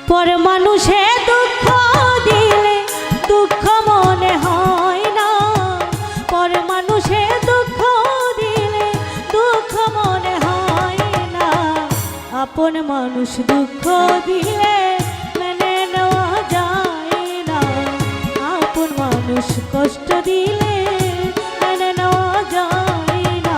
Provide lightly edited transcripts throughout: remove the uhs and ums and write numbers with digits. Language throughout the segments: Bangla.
পর মানুষে দুঃখ দিলে দুঃখ মনে হয় না, পর মানুষে দুঃখ দিলে দুঃখ মনে হয় না, আপন মানুষ দুঃখ দিলে মেনে নেওয়া যায় না, আপন মানুষ কষ্ট দিলে মেনে নেওয়া যায় না।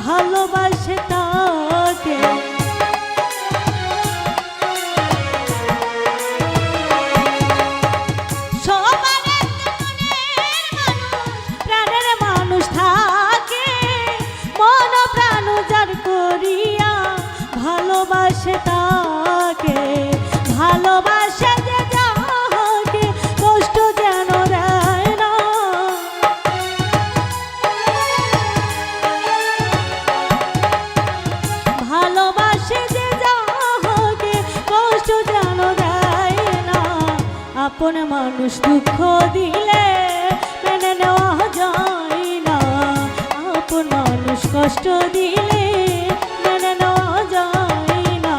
ভালোবাসে তাকে সবার প্রাণের মানুষ থাকে, মন প্রাণ যার করিয়া ভালোবাসে তাকে, ভালোবাসে যে যাকে কষ্ট যেন দেয় না, ভালোবাসে যে যাকে কষ্ট যেন দেয় না, আপন মানুষ দুঃখ দিলে মেনে নেওয়া যায় না, আপন মানুষ কষ্ট দিলে মেনে নেওয়া যায় না।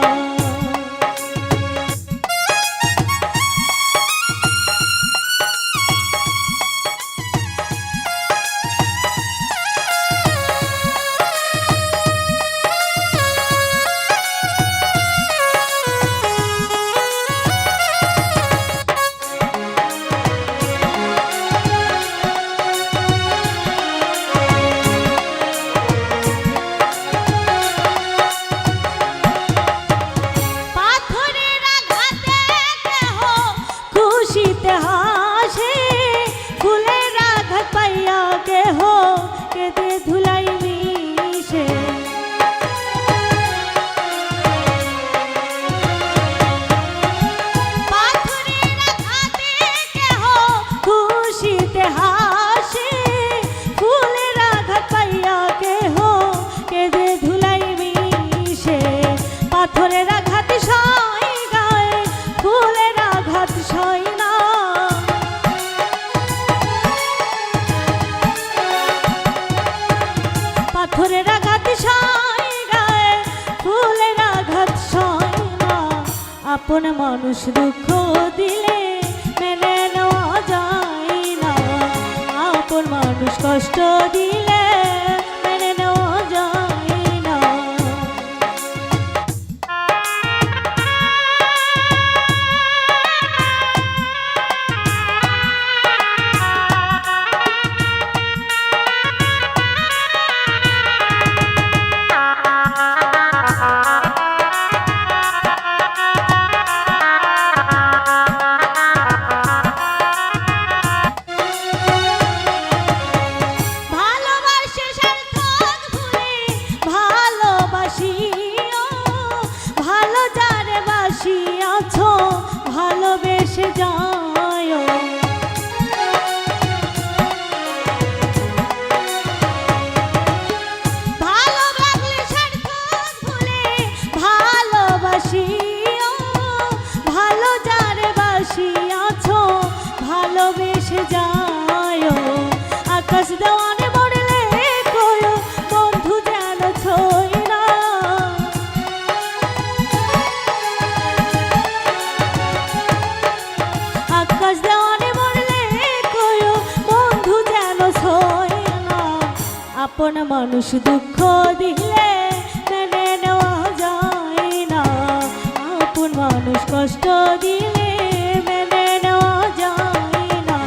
পাথরের আঘাত সয় গায়ে, ফুলের আঘাত সয় না, পাথরের আঘাত সয় গায়ে, ফুলের আঘাত সয় না, আপন মানুষ দুঃখ দিলে মেনে নেওয়া যায় না, আপন মানুষ কষ্ট দিলে মেনে নেওয়া যায় না। ভালোবেসে যায় ভালো লাগলে সার্থক ভুলে ভালোবাসিও, ভালো যারে বাসিয়াছ ভালোবেসে যায়, আকাশ দেওয়ানে মরলে কয়ো বন্ধু যেন ছই না, আকাশ দেওয়ানে মরলে কয়ো বন্ধু যেন ছয় না, আপন মানুষ দুঃখ দিলে মেনে নেওয়া যায় না, আপন মানুষ কষ্ট দিলে মেনে নেওয়া যায় না,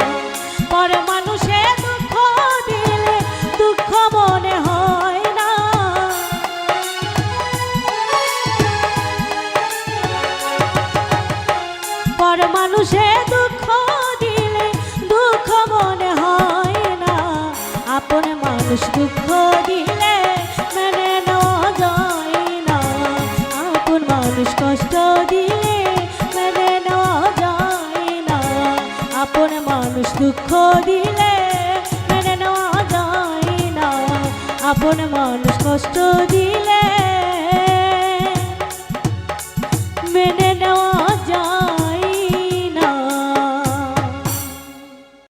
পর মানুষে দুঃখ দিলে দুঃখ মনে হয় না, পর মানুষে দুঃখ দিলে দুঃখ মনে হয় না, আপন মানুষ দুঃখ দিলে মেনে দুঃখ দিলে মেনে নেওয়া যায় না, আপন মানুষ কষ্ট দিলে